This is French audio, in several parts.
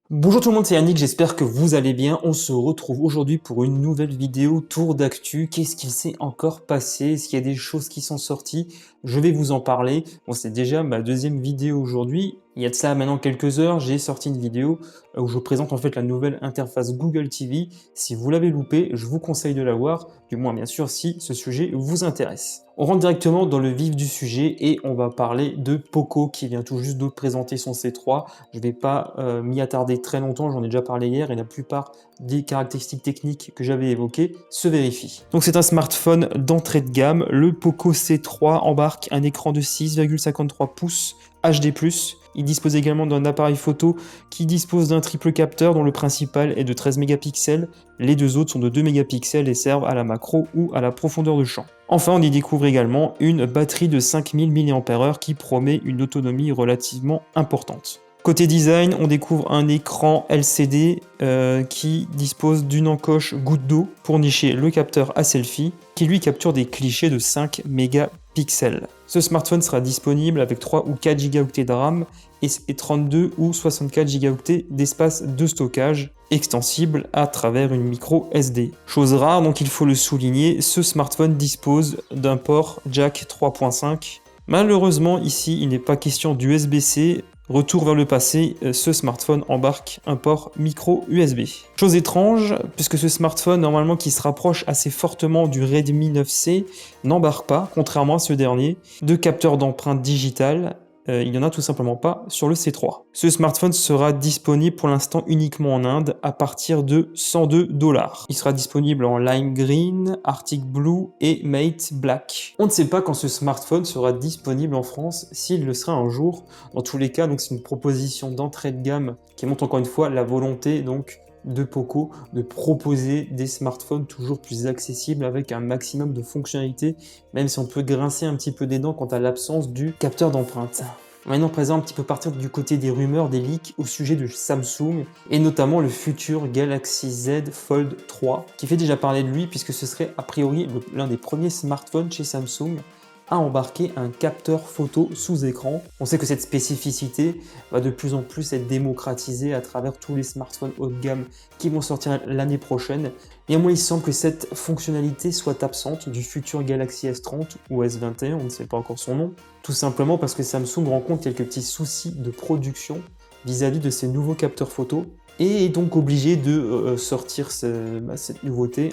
Bonjour tout le monde, c'est Yannick, j'espère que vous allez bien. On se retrouve aujourd'hui pour une nouvelle vidéo tour d'actu. Qu'est-ce qu'il s'est encore passé? Est-ce qu'il y a des choses qui sont sorties? Je vais vous en parler. Bon, c'est déjà ma deuxième vidéo aujourd'hui. Il y a de ça maintenant quelques heures, j'ai sorti une vidéo où je présente en fait la nouvelle interface Google TV. Si vous l'avez loupé, je vous conseille de la voir, du moins bien sûr si ce sujet vous intéresse. On rentre directement dans le vif du sujet et on va parler de Poco qui vient tout juste de présenter son C3. Je ne vais pas m'y attarder très longtemps, j'en ai déjà parlé hier et la plupart des caractéristiques techniques que j'avais évoquées se vérifient. Donc c'est un smartphone d'entrée de gamme, le Poco C3 embarque un écran de 6,53 pouces HD+. Il dispose également d'un appareil photo qui dispose d'un triple capteur dont le principal est de 13 mégapixels. Les deux autres sont de 2 mégapixels et servent à la macro ou à la profondeur de champ. Enfin, on y découvre également une batterie de 5000 mAh qui promet une autonomie relativement importante. Côté design, on découvre un écran LCD qui dispose d'une encoche goutte d'eau pour nicher le capteur à selfie qui lui capture des clichés de 5 mégapixels. Ce smartphone sera disponible avec 3 ou 4 Go de RAM et 32 ou 64 Go d'espace de stockage extensible à travers une micro SD. Chose rare, donc il faut le souligner, ce smartphone dispose d'un port jack 3.5. Malheureusement, ici, il n'est pas question d'USB-C. Retour vers le passé, ce smartphone embarque un port micro USB. Chose étrange, puisque ce smartphone, normalement qui se rapproche assez fortement du Redmi 9C, n'embarque pas, contrairement à ce dernier, de capteur d'empreinte digitale. Il n'y en a tout simplement pas sur le C3. Ce smartphone sera disponible pour l'instant uniquement en Inde à partir de 102 $. Il sera disponible en lime green, arctic blue et mate black. On ne sait pas quand ce smartphone sera disponible en France, s'il le sera un jour. Dans tous les cas, donc c'est une proposition d'entrée de gamme qui montre encore une fois la volonté donc de Poco de proposer des smartphones toujours plus accessibles avec un maximum de fonctionnalités, même si on peut grincer un petit peu des dents quant à l'absence du capteur d'empreinte. Maintenant, présent un petit peu partir du côté des rumeurs, des leaks au sujet de Samsung et notamment le futur Galaxy Z Fold 3 qui fait déjà parler de lui puisque ce serait a priori l'un des premiers smartphones chez Samsung à embarquer un capteur photo sous écran. On sait que cette spécificité va de plus en plus être démocratisée à travers tous les smartphones haut de gamme qui vont sortir l'année prochaine. Néanmoins, il semble que cette fonctionnalité soit absente du futur Galaxy S30 ou S21, on ne sait pas encore son nom, tout simplement parce que Samsung rencontre quelques petits soucis de production vis-à-vis de ces nouveaux capteurs photo et est donc obligé de sortir cette nouveauté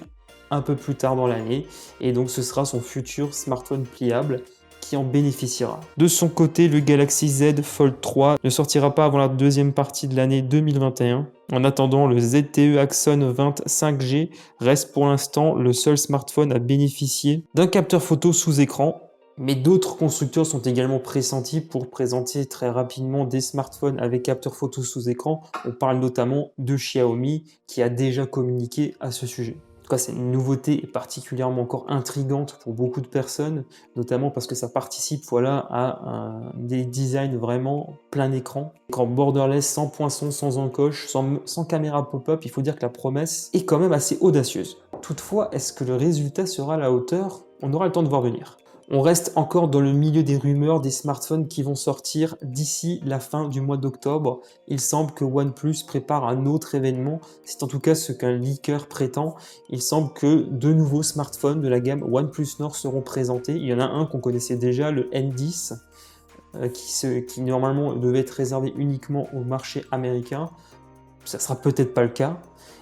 un peu plus tard dans l'année et donc ce sera son futur smartphone pliable qui en bénéficiera. De son côté, le Galaxy Z Fold 3 ne sortira pas avant la deuxième partie de l'année 2021. En attendant, le ZTE Axon 20 5G reste pour l'instant le seul smartphone à bénéficier d'un capteur photo sous écran. Mais d'autres constructeurs sont également pressentis pour présenter très rapidement des smartphones avec capteur photo sous écran. On parle notamment de Xiaomi qui a déjà communiqué à ce sujet. En tout cas, c'est une nouveauté et particulièrement encore intrigante pour beaucoup de personnes, notamment parce que ça participe voilà, à des designs vraiment plein écran. Écran borderless, sans poinçon, sans encoche, sans caméra pop-up, il faut dire que la promesse est quand même assez audacieuse. Toutefois, est-ce que le résultat sera à la hauteur? On aura le temps de voir venir. On reste encore dans le milieu des rumeurs des smartphones qui vont sortir d'ici la fin du mois d'octobre. Il semble que OnePlus prépare un autre événement, c'est en tout cas ce qu'un leaker prétend. Il semble que deux nouveaux smartphones de la gamme OnePlus Nord seront présentés. Il y en a un qu'on connaissait déjà, le N10, qui normalement devait être réservé uniquement au marché américain. Ça sera peut-être pas le cas.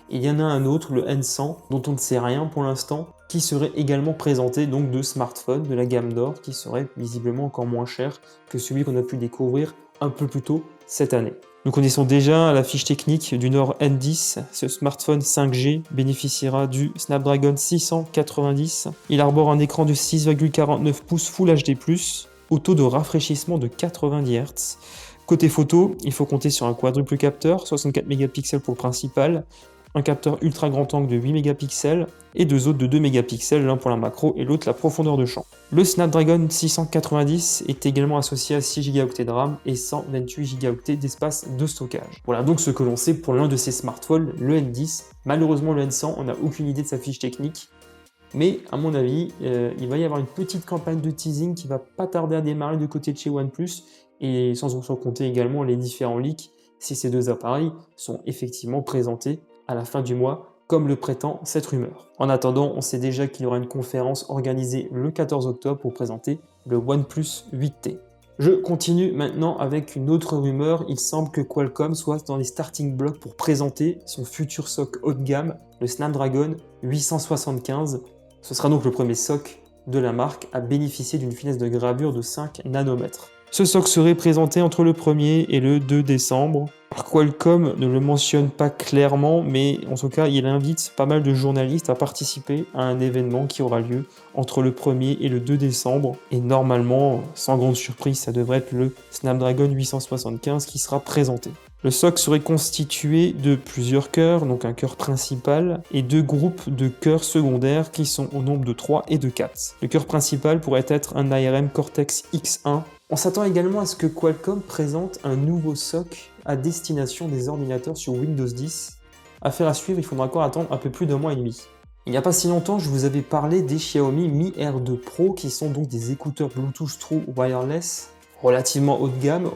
Il y en a un autre, le N100, dont on ne sait rien pour l'instant, qui serait également présenté donc de smartphones de la gamme d'or, qui serait visiblement encore moins cher que celui qu'on a pu découvrir un peu plus tôt cette année. Nous connaissons déjà la fiche technique du Nord N10. Ce smartphone 5G bénéficiera du Snapdragon 690. Il arbore un écran de 6,49 pouces Full HD+, au taux de rafraîchissement de 90 Hz. Côté photo, il faut compter sur un quadruple capteur, 64 mégapixels pour le principal, un capteur ultra grand angle de 8 mégapixels et deux autres de 2 mégapixels, l'un pour la macro et l'autre la profondeur de champ. Le Snapdragon 690 est également associé à 6 Go de RAM et 128 Go d'espace de stockage. Voilà donc ce que l'on sait pour l'un de ces smartphones, le N10. Malheureusement le N100, on n'a aucune idée de sa fiche technique. Mais à mon avis, il va y avoir une petite campagne de teasing qui va pas tarder à démarrer du côté de chez OnePlus et sans compter également les différents leaks si ces deux appareils sont effectivement présentés à la fin du mois, comme le prétend cette rumeur. En attendant, on sait déjà qu'il y aura une conférence organisée le 14 octobre pour présenter le OnePlus 8T. Je continue maintenant avec une autre rumeur. Il semble que Qualcomm soit dans les starting blocks pour présenter son futur SoC haut de gamme, le Snapdragon 875. Ce sera donc le premier SoC de la marque à bénéficier d'une finesse de gravure de 5 nanomètres. Ce SoC serait présenté entre le 1er et le 2 décembre. Qualcomm ne le mentionne pas clairement, mais en tout cas, il invite pas mal de journalistes à participer à un événement qui aura lieu entre le 1er et le 2 décembre. Et normalement, sans grande surprise, ça devrait être le Snapdragon 875 qui sera présenté. Le SoC serait constitué de plusieurs cœurs, donc un cœur principal, et deux groupes de cœurs secondaires qui sont au nombre de 3 et de 4. Le cœur principal pourrait être un ARM Cortex X1. On s'attend également à ce que Qualcomm présente un nouveau SoC à destination des ordinateurs sur Windows 10. Affaire à suivre, il faudra encore attendre un peu plus d'un mois et demi. Il n'y a pas si longtemps, je vous avais parlé des Xiaomi Mi R2 Pro, qui sont donc des écouteurs Bluetooth True Wireless relativement haut de gamme,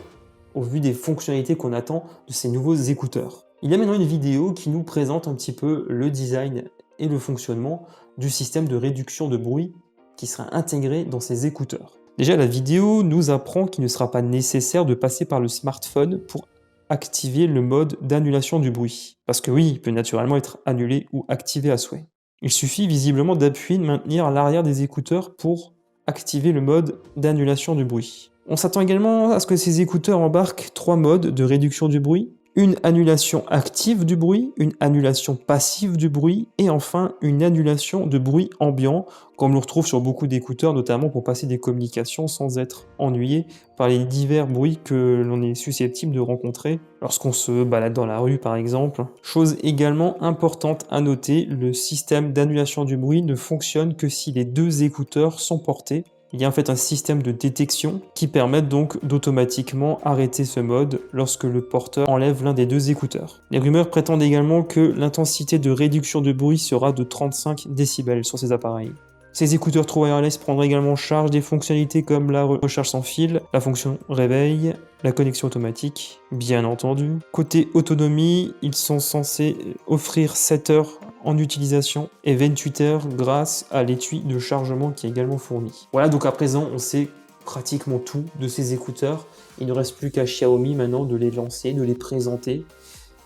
au vu des fonctionnalités qu'on attend de ces nouveaux écouteurs. Il y a maintenant une vidéo qui nous présente un petit peu le design et le fonctionnement du système de réduction de bruit qui sera intégré dans ces écouteurs. Déjà, la vidéo nous apprend qu'il ne sera pas nécessaire de passer par le smartphone pour activer le mode d'annulation du bruit. Parce que oui, il peut naturellement être annulé ou activé à souhait. Il suffit visiblement d'appuyer et de maintenir à l'arrière des écouteurs pour activer le mode d'annulation du bruit. On s'attend également à ce que ces écouteurs embarquent 3 modes de réduction du bruit, une annulation active du bruit, une annulation passive du bruit et enfin une annulation de bruit ambiant, comme on le retrouve sur beaucoup d'écouteurs, notamment pour passer des communications sans être ennuyé par les divers bruits que l'on est susceptible de rencontrer lorsqu'on se balade dans la rue par exemple. Chose également importante à noter, le système d'annulation du bruit ne fonctionne que si les deux écouteurs sont portés. Il y a en fait un système de détection qui permet donc d'automatiquement arrêter ce mode lorsque le porteur enlève l'un des deux écouteurs. Les rumeurs prétendent également que l'intensité de réduction de bruit sera de 35 décibels sur ces appareils. Ces écouteurs True Wireless prendront également en charge des fonctionnalités comme la recharge sans fil, la fonction réveil, la connexion automatique, bien entendu. Côté autonomie, ils sont censés offrir 7 heures en utilisation et 28 heures grâce à l'étui de chargement qui est également fourni. Voilà, donc à présent, on sait pratiquement tout de ces écouteurs. Il ne reste plus qu'à Xiaomi maintenant de les lancer, de les présenter.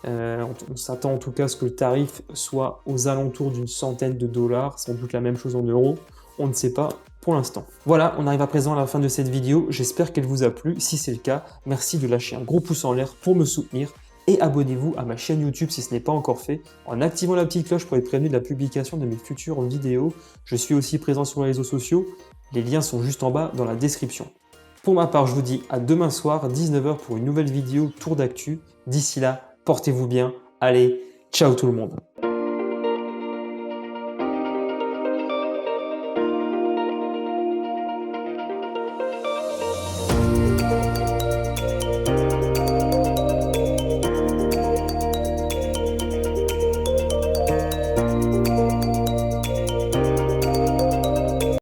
On s'attend en tout cas à ce que le tarif soit aux alentours d'une centaine de dollars, sans doute la même chose en euros, on ne sait pas pour l'instant. Voilà, on arrive à présent à la fin de cette vidéo, j'espère qu'elle vous a plu. Si c'est le cas, merci de lâcher un gros pouce en l'air pour me soutenir et abonnez-vous à ma chaîne YouTube si ce n'est pas encore fait en activant la petite cloche pour être prévenu de la publication de mes futures vidéos. Je suis aussi présent sur les réseaux sociaux, les liens sont juste en bas dans la description. Pour ma part, je vous dis à demain soir, 19 h pour une nouvelle vidéo Tour d'actu. D'ici là, portez-vous bien. Allez, ciao tout le monde.